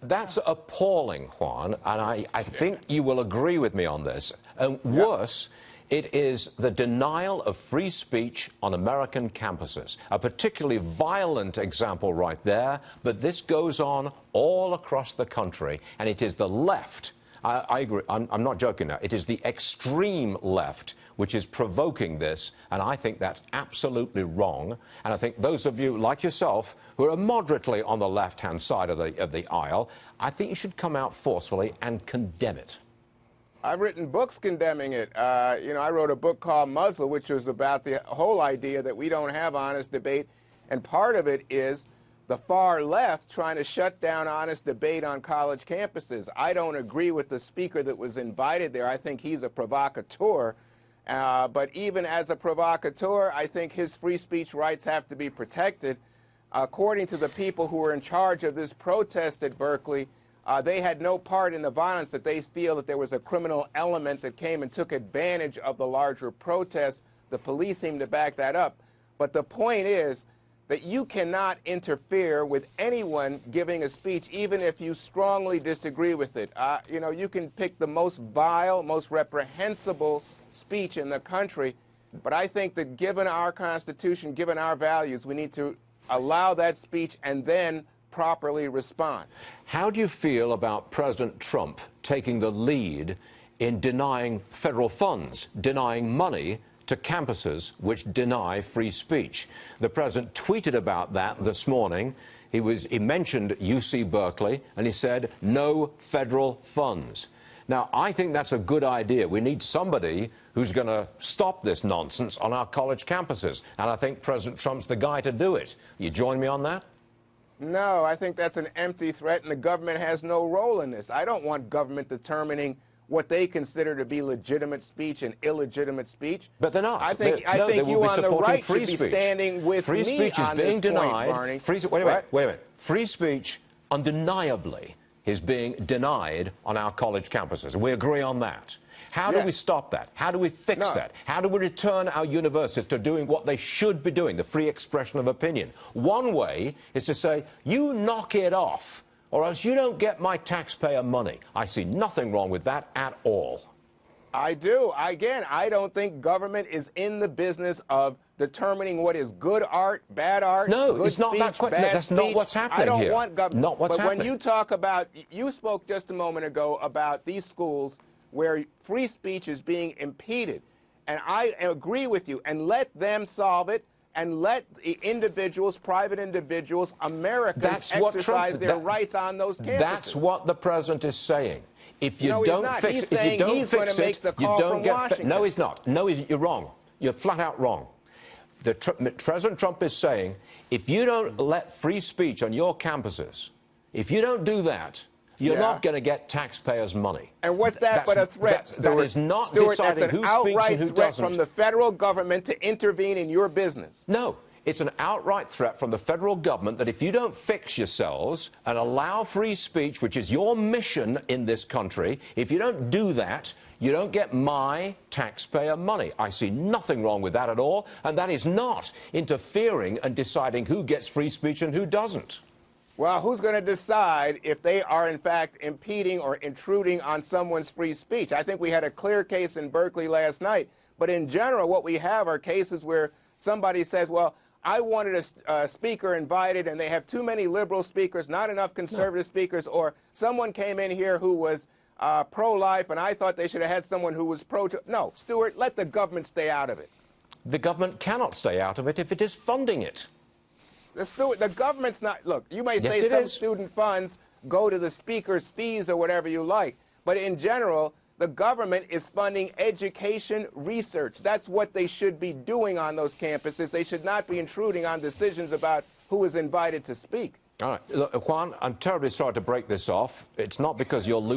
That's appalling, Juan, and I think you will agree with me on this. And worse, it is the denial of free speech on American campuses. A particularly violent example right there, but this goes on all across the country, and it is the left. I agree. I'm not joking now. It is the extreme left which is provoking this, and I think that's absolutely wrong. And I think those of you, like yourself, who are moderately on the left-hand side of the aisle, I think you should come out forcefully and condemn it. I've written books condemning it. I wrote a book called Muzzle, which was about the whole idea that we don't have honest debate, and part of it is the far left trying to shut down honest debate on college campuses. I don't agree with the speaker that was invited there. I think he's a provocateur. But even as a provocateur, I think his free speech rights have to be protected. According to the people who were in charge of this protest at Berkeley, they had no part in the violence, that they feel that there was a criminal element that came and took advantage of the larger protest. The police seem to back that up. But the point is that you cannot interfere with anyone giving a speech, even if you strongly disagree with it. You can pick the most vile, most reprehensible speech in the country, but I think that given our Constitution, given our values, we need to allow that speech and then properly respond. How do you feel about President Trump taking the lead in denying federal funds, denying money to campuses which deny free speech? The president tweeted about that this morning. He mentioned UC Berkeley, and he said no federal funds. Now, I think that's a good idea. We need somebody who's going to stop this nonsense on our college campuses, and I think President Trump's the guy to do it. You join me on that? No, I think that's an empty threat, and the government has no role in this. I don't want government determining what they consider to be legitimate speech and illegitimate speech. But they're not. I think you on the right should be standing with me on this point, Barney. Free speech is being denied. Wait a minute. Free speech, undeniably, is being denied on our college campuses. We agree on that. How do we stop that? How do we fix that? How do we return our universities to doing what they should be doing, the free expression of opinion? One way is to say, you knock it off, or else you don't get my taxpayer money. I see nothing wrong with that at all. I do. Again, I don't think government is in the business of determining what is good art, bad art, no, it's not that quick. No, that's not what's happening here. I don't want government. Not what's happening. When you talk about, you spoke just a moment ago about these schools where free speech is being impeded, and I agree with you, and let them solve it, and let the individuals, private individuals, Americans exercise their rights on those campuses. That's what the president is saying. If you don't fix it, if you don't fix it, you don't get. No, he's not. No, you're wrong. You're flat out wrong. President Trump is saying, if you don't let free speech on your campuses, if you don't do that, you're not going to get taxpayers' money. And what's that but a threat, Stuart? That is not deciding who speaks and who doesn't. That's an outright threat from the federal government to intervene in your business. No. It's an outright threat from the federal government that if you don't fix yourselves and allow free speech, which is your mission in this country, if you don't do that, you don't get my taxpayer money. I see nothing wrong with that at all, and that is not interfering and deciding who gets free speech and who doesn't. Well, who's going to decide if they are, in fact, impeding or intruding on someone's free speech? I think we had a clear case in Berkeley last night, but in general, what we have are cases where somebody says, well, I wanted a speaker invited, and they have too many liberal speakers, not enough conservative speakers, or someone came in here who was pro-life, and I thought they should have had someone who was pro. No, Stuart, let the government stay out of it. The government cannot stay out of it if it is funding it. The government's not. Look, you may say some student funds go to the speaker's fees or whatever you like, but in general, the government is funding education research. That's what they should be doing on those campuses. They should not be intruding on decisions about who is invited to speak. All right. Look, Juan, I'm terribly sorry to break this off. It's not because you're losing.